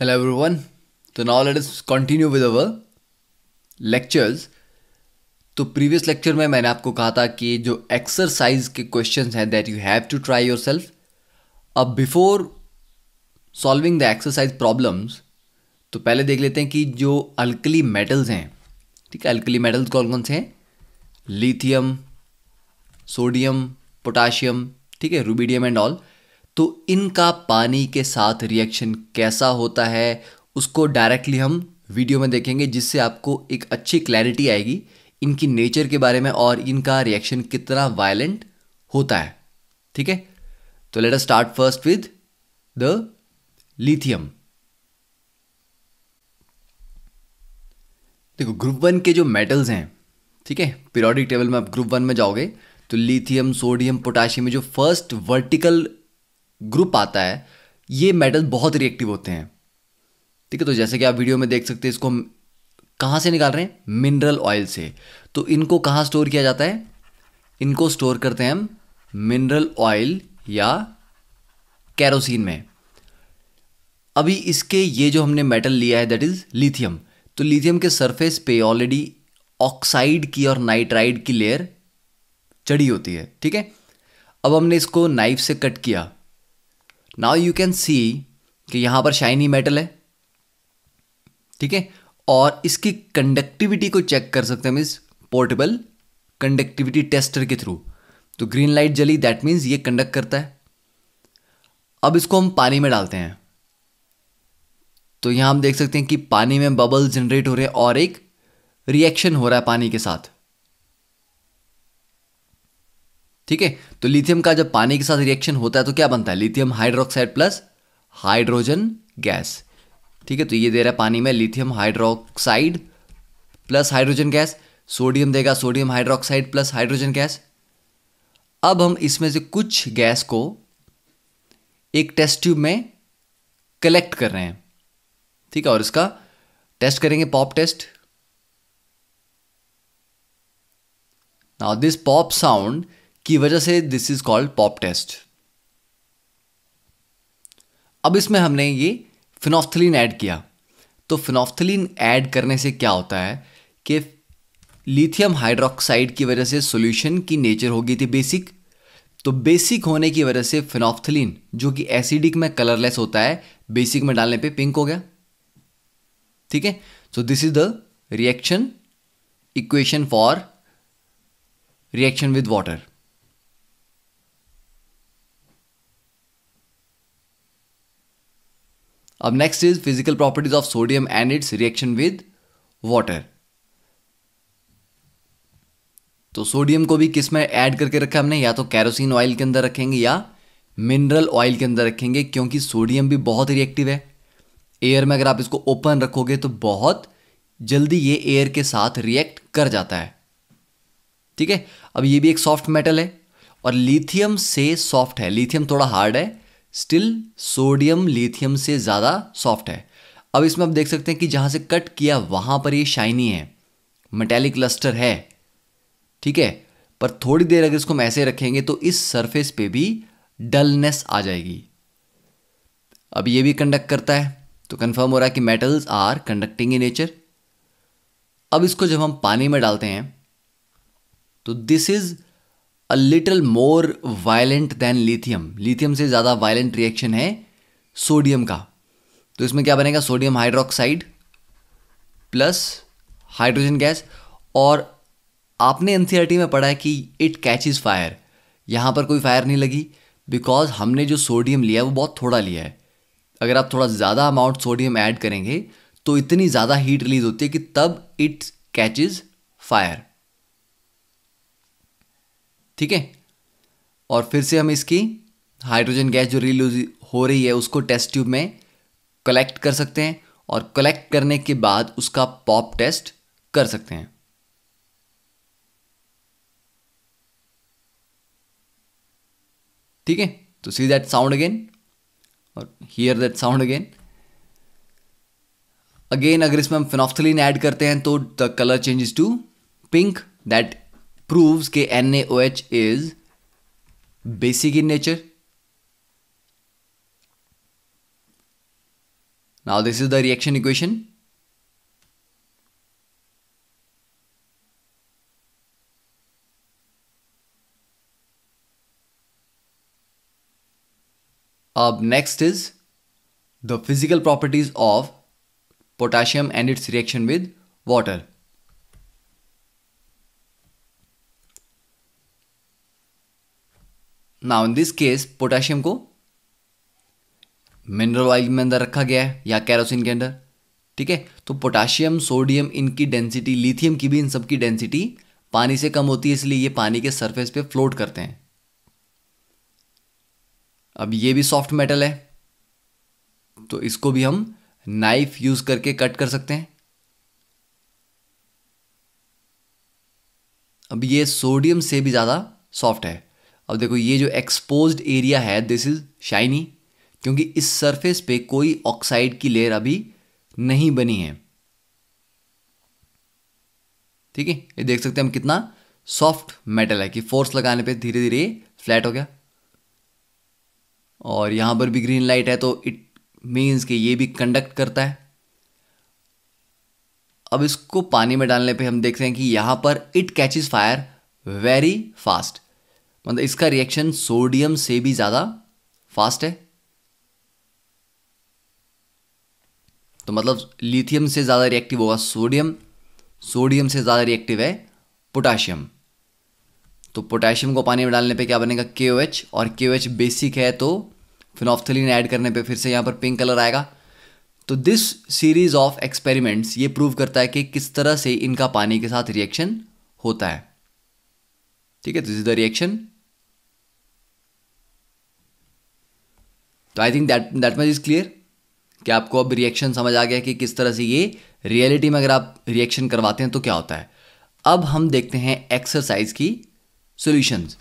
Hello everyone. So now let us continue with our lectures. तो previous lecture में मैंने आपको कहा था कि जो एक्सरसाइज के क्वेश्चंस हैं that you have to try yourself. अब before solving the exercise problems तो पहले देख लेते हैं कि जो अल्कली मेटल्स हैं, ठीक है, अल्कली मेटल्स कौन कौन से हैं? लिथियम, सोडियम, पोटाशियम, ठीक है, रुबिडियम एंड ऑल. तो इनका पानी के साथ रिएक्शन कैसा होता है उसको डायरेक्टली हम वीडियो में देखेंगे, जिससे आपको एक अच्छी क्लैरिटी आएगी इनकी नेचर के बारे में और इनका रिएक्शन कितना वायलेंट होता है. ठीक है, तो let us start first with the lithium. देखो, ग्रुप वन के जो मेटल्स हैं, ठीक है, पीरियोडिक टेबल में आप ग्रुप वन में जाओगे तो लिथियम, सोडियम, पोटाशियम में जो फर्स्ट वर्टिकल ग्रुप आता है ये मेटल बहुत रिएक्टिव होते हैं. ठीक है, तो जैसे कि आप वीडियो में देख सकते हैं, इसको हम कहाँ से निकाल रहे हैं? मिनरल ऑयल से. तो इनको कहाँ स्टोर किया जाता है? इनको स्टोर करते हैं हम मिनरल ऑयल या कैरोसिन में. अभी इसके ये जो हमने मेटल लिया है दैट इज लिथियम, तो लिथियम के सरफेस पे ऑलरेडी ऑक्साइड की और नाइट्राइड की लेयर चढ़ी होती है. ठीक है, अब हमने इसको नाइफ से कट किया. नाउ यू कैन सी कि यहां पर शाइनी मेटल है. ठीक है, और इसकी कंडक्टिविटी को चेक कर सकते हैं हम इस पोर्टेबल कंडक्टिविटी टेस्टर के थ्रू. तो ग्रीन लाइट जली, दैट मीन्स ये कंडक्ट करता है. अब इसको हम पानी में डालते हैं तो यहां हम देख सकते हैं कि पानी में बबल्स जनरेट हो रहे हैं और एक रिएक्शन हो रहा है पानी के साथ. ठीक है, तो लिथियम का जब पानी के साथ रिएक्शन होता है तो क्या बनता है? Lithium hydroxide plus hydrogen gas. ठीक है, तो ये दे रहा है पानी में lithium hydroxide plus hydrogen gas. Sodium देगा sodium hydroxide plus hydrogen gas. अब हम इसमें से कुछ गैस को एक टेस्ट ट्यूब में कलेक्ट कर रहे हैं. ठीक है, और इसका टेस्ट करेंगे, pop test. Now this pop sound की वजह से this is called pop test. अब इसमें हमने ये फिनोफ्थलीन ऐड किया. तो फिनोफ्थलीन ऐड करने से क्या होता है कि लिथियम हाइड्रोक्साइड की वजह से सॉल्यूशन की नेचर हो गई थी बेसिक. तो बेसिक होने की वजह से फिनोफ्थलीन जो कि एसिडिक में कलरलेस होता है, बेसिक में डालने पे पिंक हो गया. ठीक है, so this is the reaction equation for reaction with water. अब next is physical properties of sodium and its reaction with water. तो सोडियम को भी किस में ऐड करके रखा हमने? या तो कैरोसिन ऑयल के अंदर रखेंगे या मिनरल ऑयल के अंदर रखेंगे, क्योंकि सोडियम भी बहुत रिएक्टिव है. एयर में अगर आप इसको ओपन रखोगे तो बहुत जल्दी ये एयर के साथ रिएक्ट कर जाता है. ठीक है, अब ये भी एक सॉफ्ट मेटल है और लिथियम से सॉफ्ट है. लिथियम थोड़ा हार्ड है, स्टिल सोडियम लिथियम से ज़्यादा सॉफ्ट है. अब इसमें आप देख सकते हैं कि जहाँ से कट किया वहाँ पर ये शाइनी है, मेटेलिक लस्टर है. ठीक है, पर थोड़ी देर अगर इसको हम ऐसे रखेंगे तो इस सरफेस पे भी डलनेस आ जाएगी. अब ये भी कंडक्ट करता है, तो कंफर्म हो रहा है कि metals are conducting in nature. अब इसको जब हम पानी में डालते हैं तो this is a little more violent than lithium. Lithium से ज़्यादा वायलेंट रिएक्शन है सोडियम का. तो इसमें क्या बनेगा? Sodium hydroxide plus hydrogen gas. और आपने एनसीईआरटी में पढ़ा है कि इट कैचेस फायर. यहाँ पर कोई फायर नहीं लगी बिकॉज हमने जो सोडियम लिया है वो बहुत थोड़ा लिया है. अगर आप थोड़ा ज़्यादा अमाउंट सोडियम ऐड करेंगे तो इतनी ज़्यादा हीट रिलीज होती है कि तब इट कैचेस फायर. ठीक है, और फिर से हम इसकी हाइड्रोजन गैस जो रिलीज हो रही है उसको टेस्ट ट्यूब में कलेक्ट कर सकते हैं और कलेक्ट करने के बाद उसका पॉप टेस्ट कर सकते हैं. ठीक है, तो सी दैट साउंड अगेन और hear that sound again. Again अगर इसमें हम फिनोफ्थलीन ऐड करते हैं तो the colour changes to pink. That proves के NaOH is basic in nature. Now this is the reaction equation. अब next is the physical properties of potassium and its reaction with water. Now in this case potassium को mineral oil में अंदर रखा गया है या kerosene के अंदर. ठीक है, तो पोटाशियम सोडियम इनकी डेंसिटी, लिथियम की भी इन सब की डेंसिटी पानी से कम होती है, इसलिए ये पानी के सरफेस पे फ्लोट करते हैं. अब ये भी सॉफ्ट मेटल है तो इसको भी हम नाइफ यूज करके कट कर सकते हैं. अब ये सोडियम से भी ज़्यादा सॉफ्ट है. अब देखो ये जो एक्सपोज्ड एरिया है दिस इज शाइनी, क्योंकि इस सरफेस पे कोई ऑक्साइड की लेयर अभी नहीं बनी है. ठीक है, ये देख सकते हैं हम कितना सॉफ्ट मेटल है कि फोर्स लगाने पे धीरे धीरे फ्लैट हो गया. और यहां पर भी ग्रीन लाइट है तो इट मीन्स कि ये भी कंडक्ट करता है. अब इसको पानी में डालने पे हम देखते हैं कि यहां पर it catches fire very fast, मतलब इसका रिएक्शन सोडियम से भी ज़्यादा फास्ट है. तो मतलब लिथियम से ज़्यादा रिएक्टिव होगा सोडियम, सोडियम से ज़्यादा रिएक्टिव है पोटाशियम. तो पोटाशियम को पानी में डालने पे क्या बनेगा KOH, और KOH बेसिक है तो फिनोफ्थलीन ऐड करने पे फिर से यहाँ पर पिंक कलर आएगा. तो दिस सीरीज ऑफ एक्सपेरिमेंट्स ये प्रूव करता है कि किस तरह से इनका पानी के साथ रिएक्शन होता है. ठीक है, दिस इज द रिएक्शन. तो I think that much is clear कि आपको अब रिएक्शन समझ आ गया कि किस तरह से ये रियलिटी में अगर आप रिएक्शन करवाते हैं तो क्या होता है. अब हम देखते हैं एक्सरसाइज की solutions.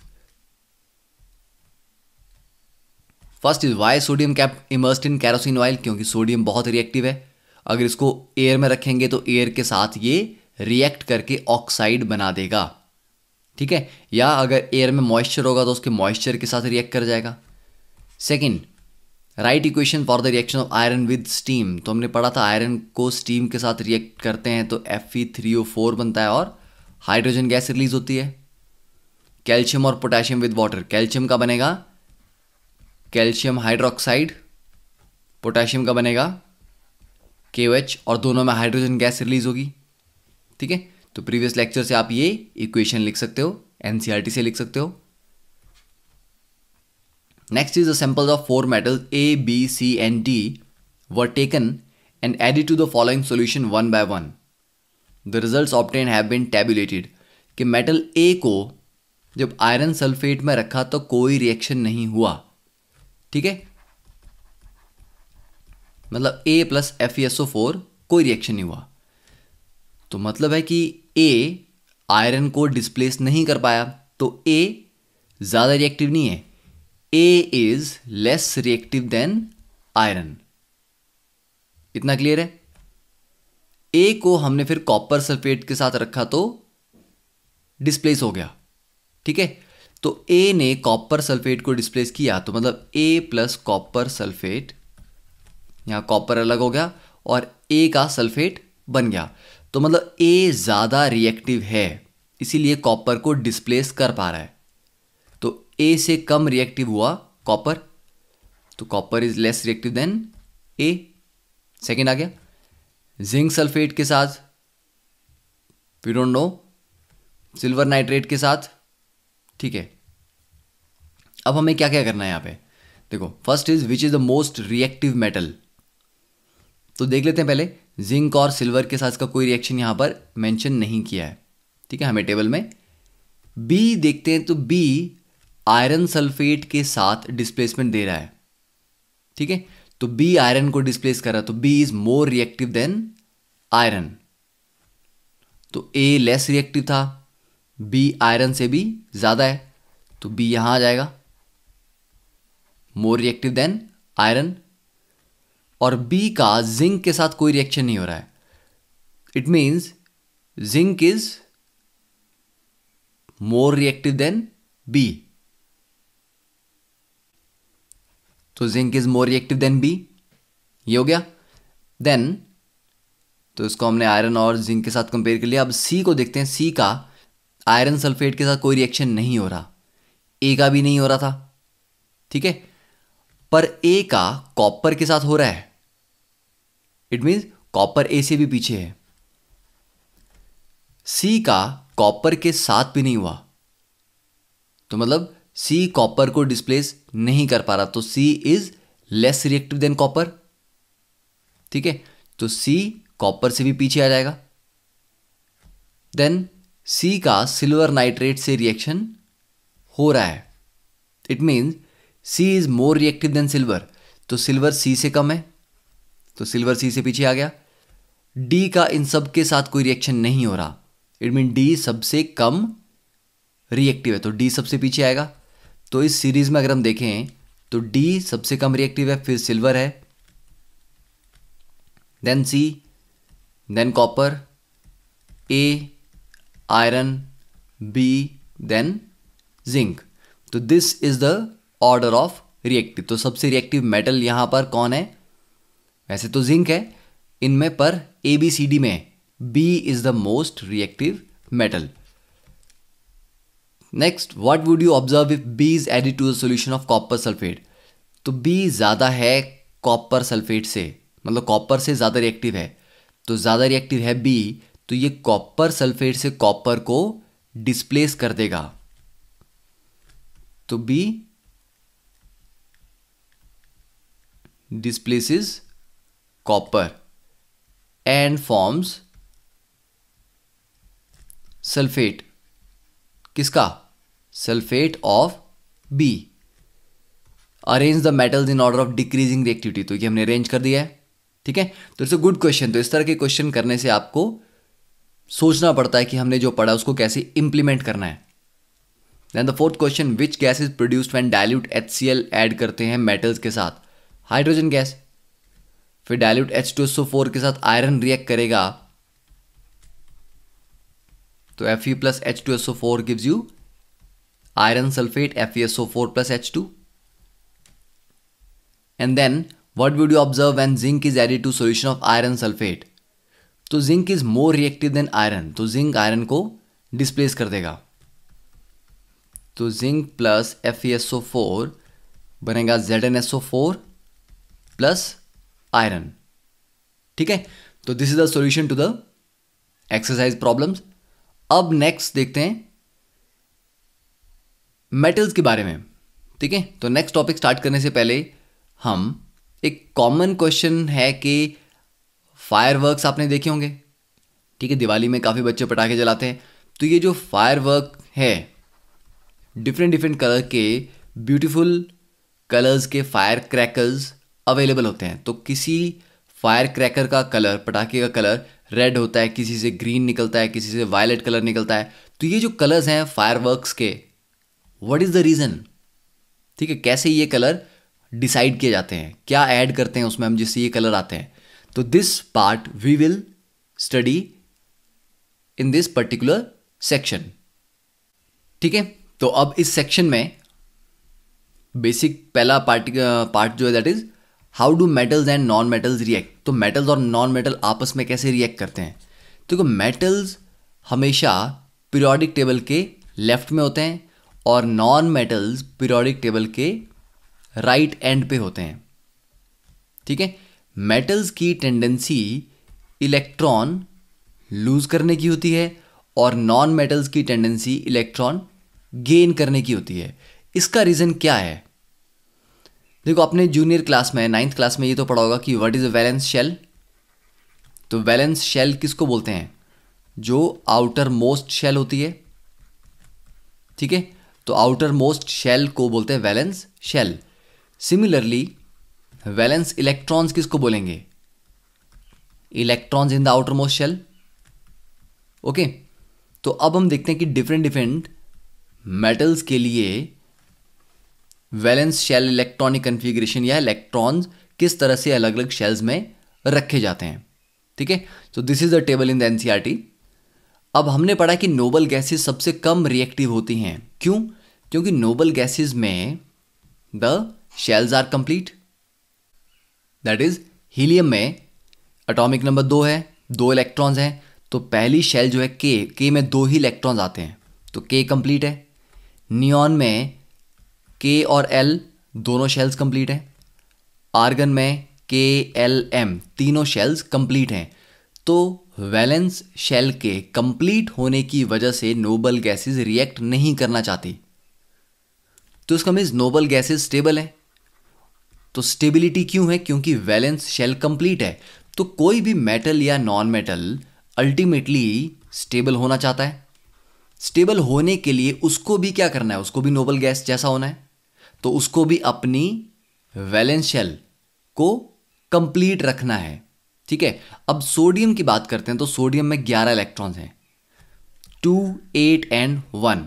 First is why sodium kept immersed in kerosene oil, क्योंकि सोडियम बहुत रिएक्टिव है. अगर इसको एयर में रखेंगे तो एयर के साथ ये रिएक्ट करके ऑक्साइड बना देगा. ठीक है, या अगर एयर में मॉइस्चर होगा तो उसके मॉइस्चर के साथ रिएक्ट कर जाएगा. Second, right equation for the reaction of iron with steam. तो हमने पढ़ा था आयरन को स्टीम के साथ रिएक्ट करते हैं तो Fe3O4 बनता है और हाइड्रोजन गैस रिलीज होती है. कैल्शियम और पोटेशियम विद वाटर, कैल्शियम का बनेगा कैल्शियम हाइड्रोक्साइड, पोटेशियम का बनेगा KOH, और दोनों में हाइड्रोजन गैस रिलीज होगी. ठीक है, तो प्रीवियस लेक्चर से आप ये इक्वेशन लिख सकते हो, NCERT से लिख सकते हो. Next is the samples of 4 metals A, B, C and D were taken and added to the following solution one by one. The results obtained have been tabulated. कि मेटल A को जब iron sulphate में रखा तो कोई reaction नहीं हुआ. ठीक है, मतलब A प्लस FeSO4 कोई रिएक्शन नहीं हुआ. तो मतलब है कि A आयरन को डिस्प्लेस नहीं कर पाया, तो A ज़्यादा रिएक्टिव नहीं है. A is less reactive than iron. इतना क्लियर है. A को हमने फिर कॉपर सल्फेट के साथ रखा तो डिस्प्लेस हो गया. ठीक है, तो A ने कॉपर सल्फेट को डिस्प्लेस किया तो मतलब A प्लस कॉपर सल्फेट, यहाँ कॉपर अलग हो गया और A का सल्फेट बन गया. तो मतलब A ज़्यादा रिएक्टिव है इसीलिए कॉपर को डिस्प्लेस कर पा रहा है. तो A से कम रिएक्टिव हुआ कॉपर, तो copper is less reactive than A. Second आ गया जिंक सल्फेट के साथ, we don't know, silver nitrate के साथ. ठीक है, अब हमें क्या क्या करना है यहाँ पे. देखो first is which is the most reactive metal. तो देख लेते हैं पहले, जिंक और सिल्वर के साथ इसका कोई रिएक्शन यहाँ पर मेंशन नहीं किया है. ठीक है, हमें टेबल में B देखते हैं तो B आयरन सल्फेट के साथ डिस्प्लेसमेंट दे रहा है. ठीक है, तो B आयरन को डिस्प्लेस कर रहा है तो B is more reactive then iron. तो A लेस रिएक्टिव था, B आयरन से भी ज़्यादा है तो B यहाँ आ जाएगा, मोर रिएक्टिव देन आयरन. और B का जिंक के साथ कोई रिएक्शन नहीं हो रहा है. It means zinc is more reactive then B. तो zinc is more reactive then B, ये हो गया. देन तो इसको हमने आयरन और जिंक के साथ कंपेयर कर लिया। अब सी को देखते हैं। सी का आयरन सल्फेट के साथ कोई रिएक्शन नहीं हो रहा, ए का भी नहीं हो रहा था, ठीक है, पर ए का कॉपर के साथ हो रहा है। इट मीन्स कॉपर ए से भी पीछे है। सी का कॉपर के साथ भी नहीं हुआ, तो मतलब सी कॉपर को डिस्प्लेस नहीं कर पा रहा, तो C is less reactive than copper, ठीक है, तो सी कॉपर से भी पीछे आ जाएगा। देन सी का सिल्वर नाइट्रेट से रिएक्शन हो रहा है, it means C is more reactive than silver, तो सिल्वर सी से कम है, तो सिल्वर सी से पीछे आ गया। डी का इन सब के साथ कोई रिएक्शन नहीं हो रहा, इट मीन डी सबसे कम रिएक्टिव है, तो डी सबसे पीछे आएगा। तो इस सीरीज में अगर हम देखें तो डी सबसे कम रिएक्टिव है, फिर सिल्वर है, देन सी, देन कॉपर, ए आयरन, बी, देन जिंक। तो this is the order of reactive. तो सबसे रिएक्टिव मेटल यहां पर कौन है? वैसे तो जिंक है इनमें, पर ए बी सी डी में B is the most reactive metal. Next, what would you observe if B is added to the solution of copper sulphate? तो बी ज़्यादा है कॉपर सल्फेट से, मतलब कॉपर से ज़्यादा रिएक्टिव है, तो ज़्यादा रिएक्टिव है बी, तो ये कॉपर सल्फेट से कॉपर को डिस्प्लेस कर देगा, तो B displaces copper and forms sulphate. किसका? Sulphate of B. Arrange the metals in order of decreasing reactivity, तो ये हमने अरेंज कर दिया है, ठीक है। तो इट्स अ गुड क्वेश्चन। तो इस तरह के क्वेश्चन करने से आपको सोचना पड़ता है कि हमने जो पढ़ा उसको कैसे इंप्लीमेंट करना है। Then the fourth question, which gas is produced when dilute HCl add करते हैं मेटल्स के साथ? Hydrogen gas. फिर डाइल्यूट H2SO4 के साथ आयरन रिएक्ट करेगा, तो Fe plus H2SO4 gives you iron sulfate FeSO4 plus H2. And then what would you observe when zinc is added to solution of iron sulfate? तो zinc is more reactive than iron, तो zinc iron को displace कर देगा, तो zinc plus FeSO4 बनेगा ZnSO4 plus iron, ठीक है। तो this is the solution to the exercise problems. अब नेक्स्ट देखते हैं मेटल्स के बारे में, ठीक है। तो नेक्स्ट टॉपिक स्टार्ट करने से पहले हम एक कॉमन क्वेश्चन है कि फायरवर्क्स आपने देखे होंगे, ठीक है, दिवाली में काफ़ी बच्चे पटाखे जलाते हैं, तो ये जो फायरवर्क है डिफरेंट डिफरेंट कलर के ब्यूटीफुल कलर्स के फायर क्रैकर्स अवेलेबल होते हैं। तो किसी फायर क्रैकर का कलर, पटाखे का कलर रेड होता है, किसी से ग्रीन निकलता है, किसी से वायलेट कलर निकलता है। तो ये जो कलर्स हैं फायरवर्क्स के, व्हाट इज़ द रीज़न, ठीक है, कैसे ये कलर डिसाइड किए जाते हैं, क्या ऐड करते हैं उसमें हम जिससे ये कलर आते हैं। तो this part we will study in this particular section, ठीक है। तो अब इस सेक्शन में बेसिक पहला पार्ट जो है that is how do metals and non metals react. तो मेटल्स और नॉन मेटल आपस में कैसे रिएक्ट करते हैं। देखो, मेटल्स हमेशा पीरियोडिक टेबल के लेफ्ट में होते हैं और नॉन मेटल्स पीरियोडिक टेबल के राइट एंड पे होते हैं, ठीक है। मेटल्स की टेंडेंसी इलेक्ट्रॉन लूज करने की होती है और नॉन मेटल्स की टेंडेंसी इलेक्ट्रॉन गेन करने की होती है। इसका रीज़न क्या है? देखो, अपने जूनियर क्लास में 9th क्लास में ये तो पढ़ा होगा कि what is a valence shell. तो वैलेंस शेल किसको बोलते हैं? जो आउटर मोस्ट शेल होती है, ठीक है, तो आउटर मोस्ट शेल को बोलते हैं valence shell. Similarly valence electrons किसको बोलेंगे? Electrons in the outermost shell, okay. तो अब हम देखते हैं कि डिफरेंट डिफरेंट मेटल्स के लिए वैलेंस शेल इलेक्ट्रॉनिक कन्फिग्रेशन या इलेक्ट्रॉन्स किस तरह से अलग अलग शेल्स में रखे जाते हैं, ठीक है। तो this is the table in the NCERT. अब हमने पढ़ा कि नोबल गैसेस सबसे कम रिएक्टिव होती हैं। क्यों? क्योंकि नोबल गैसेस में the shells are complete, that is helium में एटॉमिक नंबर 2 है, 2 इलेक्ट्रॉन्स हैं, तो पहली शेल जो है के में 2 ही इलेक्ट्रॉन्स आते हैं, तो के कंप्लीट है। नियॉन में के और एल दोनों शेल्स कंप्लीट हैं। आर्गन में के एल एम तीनों शेल्स कंप्लीट हैं। तो वैलेंस शेल के कंप्लीट होने की वजह से नोबल गैसेस रिएक्ट नहीं करना चाहती, तो इसका मीन्स नोबल गैसेस स्टेबल है। तो स्टेबिलिटी क्यों है? क्योंकि वैलेंस शेल कंप्लीट है। तो कोई भी मेटल या नॉन मेटल अल्टीमेटली स्टेबल होना चाहता है। स्टेबल होने के लिए उसको भी क्या करना है? उसको भी नोबल गैस जैसा होना है, तो उसको भी अपनी वैलेंस शेल को कंप्लीट रखना है। ठीक है, अब सोडियम की बात करते हैं। तो सोडियम में 11 इलेक्ट्रॉन्स हैं, 2, 8 एंड 1।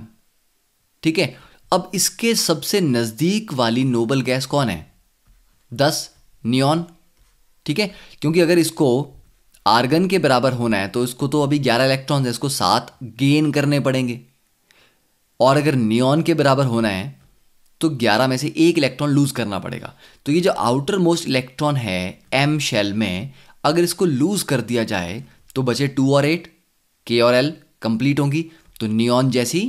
ठीक है, अब इसके सबसे नजदीक वाली नोबल गैस कौन है? 10, नियॉन। ठीक है, क्योंकि अगर इसको आर्गन के बराबर होना है तो इसको तो अभी 11 इलेक्ट्रॉन्स है, इसको 7 गेन करने पड़ेंगे। और अगर नियॉन के बराबर होना है तो 11 में से 1 इलेक्ट्रॉन लूज करना पड़ेगा। तो ये जो आउटर मोस्ट इलेक्ट्रॉन है एम शेल में, अगर इसको लूज कर दिया जाए तो बचे 2 और 8, के और एल कंप्लीट होंगी, तो नियॉन जैसी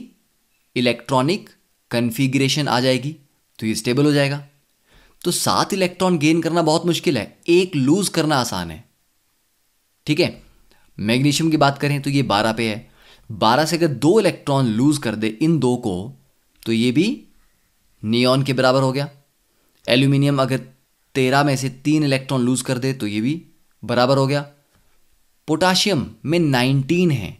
इलेक्ट्रॉनिक कन्फिग्रेशन आ जाएगी, तो ये स्टेबल हो जाएगा। तो 7 इलेक्ट्रॉन गेन करना बहुत मुश्किल है, 1 लूज करना आसान है। ठीक है, मैग्नीशियम की बात करें तो ये 12 पे है। 12 से अगर 2 इलेक्ट्रॉन लूज कर दे इन 2 को, तो ये भी नियॉन के बराबर हो गया। एल्यूमिनियम अगर 13 में से 3 इलेक्ट्रॉन लूज कर दे तो ये भी बराबर हो गया। पोटाशियम में 19 है,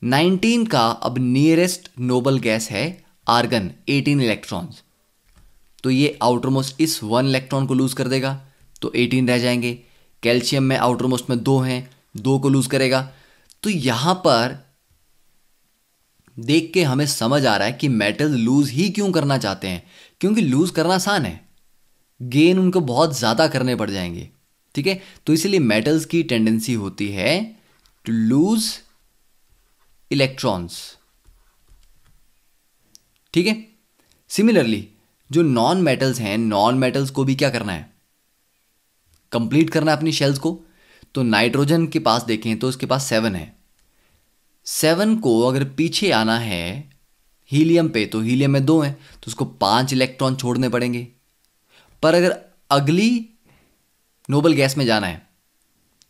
19 का अब नियरेस्ट नोबल गैस है आर्गन, 18 इलेक्ट्रॉन्स। तो ये आउटरमोस्ट इस 1 इलेक्ट्रॉन को लूज कर देगा, तो 18 रह जाएंगे। कैल्शियम में आउटरमोस्ट में 2 हैं, 2 को लूज करेगा। तो यहां पर देख के हमें समझ आ रहा है कि मेटल लूज ही क्यों करना चाहते हैं, क्योंकि लूज करना आसान है, गेन उनको बहुत ज्यादा करने पड़ जाएंगे। ठीक है, तो इसलिए मेटल्स की टेंडेंसी होती है टू लूज इलेक्ट्रॉन्स। ठीक है, सिमिलरली जो नॉन मेटल्स हैं, नॉन मेटल्स को भी क्या करना है? कंप्लीट करना है अपनी शेल्स को। तो नाइट्रोजन के पास देखें तो उसके पास 7 है। 7 को अगर पीछे आना है हीलियम पे, तो हीलियम में 2 है, तो उसको 5 इलेक्ट्रॉन छोड़ने पड़ेंगे। पर अगर अगली नोबल गैस में जाना है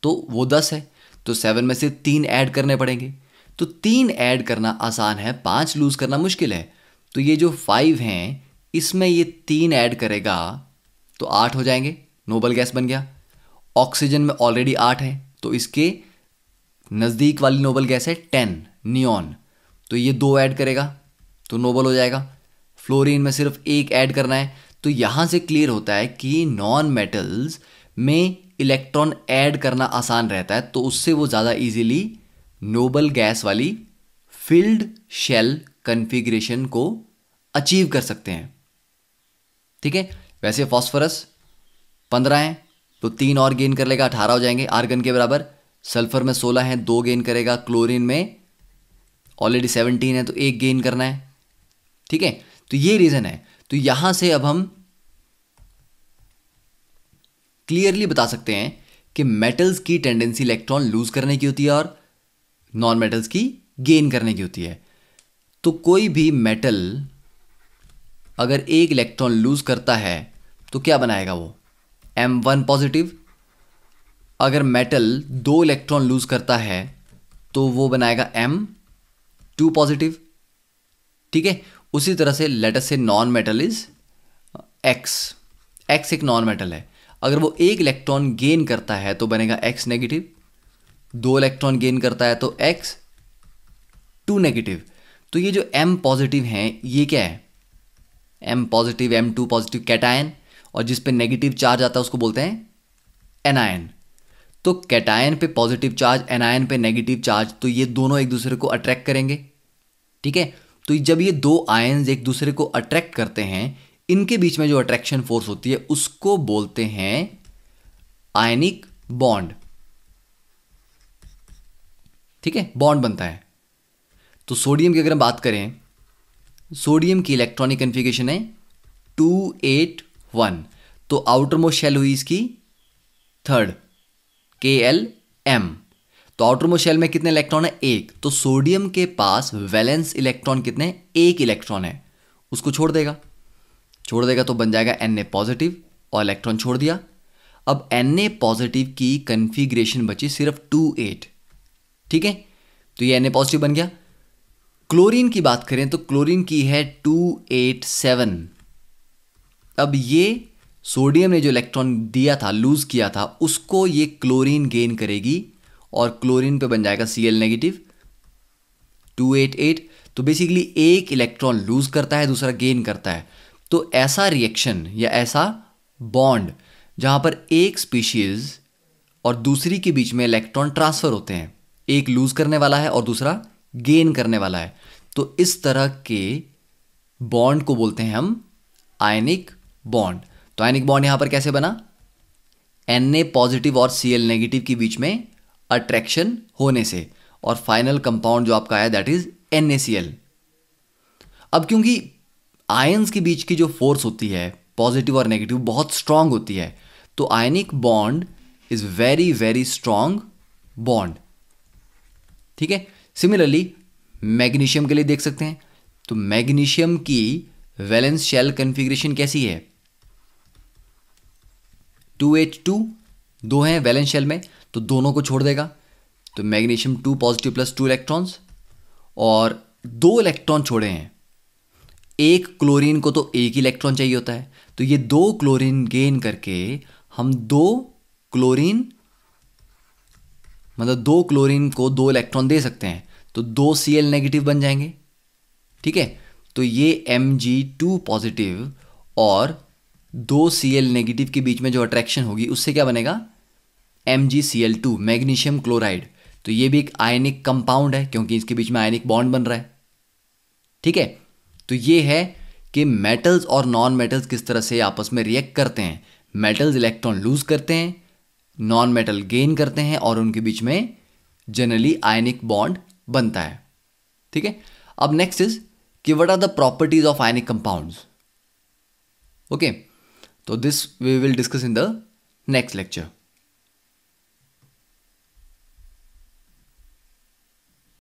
तो वो 10 है, तो 7 में से 3 ऐड करने पड़ेंगे। तो 3 ऐड करना आसान है, 5 लूज करना मुश्किल है। तो ये जो 5 हैं इसमें ये 3 ऐड करेगा तो 8 हो जाएंगे, नोबल गैस बन गया। ऑक्सीजन में ऑलरेडी 8 है, तो इसके नज़दीक वाली नोबल गैस है 10, नियॉन। तो ये 2 ऐड करेगा तो नोबल हो जाएगा। फ्लोरीन में सिर्फ 1 ऐड करना है। तो यहां से क्लियर होता है कि नॉन मेटल्स में इलेक्ट्रॉन ऐड करना आसान रहता है, तो उससे वो ज़्यादा इजीली नोबल गैस वाली फिल्ड शेल कन्फिग्रेशन को अचीव कर सकते हैं। ठीक है, वैसे फॉस्फोरस 15 है, तो 3 और गेन कर लेगा, 18 हो जाएंगे आर्गन के बराबर। सल्फर में 16 है, 2 गेन करेगा। क्लोरीन में ऑलरेडी 17 है, तो 1 गेन करना है। ठीक है, तो ये रीज़न है। तो यहां से अब हम क्लियरली बता सकते हैं कि मेटल्स की टेंडेंसी इलेक्ट्रॉन लूज करने की होती है और नॉन मेटल्स की गेन करने की होती है। तो कोई भी मेटल अगर 1 इलेक्ट्रॉन लूज करता है तो क्या बनाएगा वो? M1 positive. अगर मेटल 2 इलेक्ट्रॉन लूज करता है तो वो बनाएगा M2 पॉजिटिव। ठीक है, उसी तरह से लेट अस से नॉन मेटल इज X एक नॉन मेटल है। अगर वो 1 इलेक्ट्रॉन गेन करता है तो बनेगा X नेगेटिव, 2 इलेक्ट्रॉन गेन करता है तो X2 नेगेटिव। तो ये जो M पॉजिटिव हैं ये क्या है? M positive, M2 positive cation, और जिस पे नेगेटिव चार्ज आता है उसको बोलते हैं एनायन। तो कैटायन पे पॉजिटिव चार्ज, एनायन पे नेगेटिव चार्ज, तो ये दोनों एक दूसरे को अट्रैक्ट करेंगे। ठीक है, तो जब ये 2 आयन्स एक दूसरे को अट्रैक्ट करते हैं, इनके बीच में जो अट्रैक्शन फोर्स होती है उसको बोलते हैं आयनिक बॉन्ड। ठीक है, बॉन्ड बनता है। तो सोडियम की अगर हम बात करें, सोडियम की इलेक्ट्रॉनिक कन्फिगरेशन है 281। तो आउटर मोस्ट शेल हुई इसकी 3rd। KLM। तो आउटर मोस्ट शेल में कितने इलेक्ट्रॉन है? एक। तो सोडियम के पास वैलेंस इलेक्ट्रॉन कितने? एक इलेक्ट्रॉन है, उसको छोड़ देगा तो बन जाएगा Na पॉजिटिव और इलेक्ट्रॉन छोड़ दिया। अब Na पॉजिटिव की कन्फिग्रेशन बची सिर्फ 2,8, ठीक है, तो ये Na पॉजिटिव बन गया। क्लोरीन की बात करें तो क्लोरीन की है 287। अब ये सोडियम ने जो इलेक्ट्रॉन दिया था, लूज किया था, उसको ये क्लोरीन गेन करेगी और क्लोरीन पे बन जाएगा Cl नेगेटिव 288। तो बेसिकली एक इलेक्ट्रॉन लूज करता है, दूसरा गेन करता है। तो ऐसा रिएक्शन या ऐसा बॉन्ड जहां पर एक स्पीशीज और दूसरी के बीच में इलेक्ट्रॉन ट्रांसफर होते हैं, एक लूज करने वाला है और दूसरा गेन करने वाला है, तो इस तरह के बॉन्ड को बोलते हैं हम आयनिक बॉन्ड। तो आयनिक बॉन्ड यहां पर कैसे बना? Na पॉजिटिव और Cl नेगेटिव के बीच में अट्रैक्शन होने से, और फाइनल कंपाउंड जो आपका आया दैट इज NaCl। अब क्योंकि आयंस के बीच की जो फोर्स होती है पॉजिटिव और नेगेटिव बहुत स्ट्रांग होती है, तो ionic bond is very very strong bond, ठीक है। सिमिलरली मैग्नीशियम के लिए देख सकते हैं, तो मैग्नीशियम की वैलेंस शेल कन्फिग्रेशन कैसी है? 2H2, दो हैं वैलेंस शेल में, तो दोनों को छोड़ देगा, तो मैग्नीशियम 2 पॉजिटिव प्लस 2 इलेक्ट्रॉन्स, और 2 इलेक्ट्रॉन छोड़े हैं। एक क्लोरीन को तो एक ही इलेक्ट्रॉन चाहिए होता है, तो ये 2 क्लोरीन गेन करके हम 2 क्लोरीन को 2 इलेक्ट्रॉन दे सकते हैं, तो 2 Cl नेगेटिव बन जाएंगे, ठीक है। तो ये Mg2 पॉजिटिव और 2 Cl नेगेटिव के बीच में जो अट्रैक्शन होगी उससे क्या बनेगा? MgCl2, magnesium chloride. तो ये भी एक आयनिक कंपाउंड है क्योंकि इसके बीच में आयनिक बॉन्ड बन रहा है, ठीक है। तो ये है कि मेटल्स और नॉन मेटल्स किस तरह से आपस में रिएक्ट करते हैं। मेटल्स इलेक्ट्रॉन लूज करते हैं, नॉन मेटल गेन करते हैं, और उनके बीच में जनरली आयनिक बॉन्ड बनता है, ठीक है। अब नेक्स्ट इज कि what are the properties of ionic compounds. Okay, तो this we will discuss in the next lecture.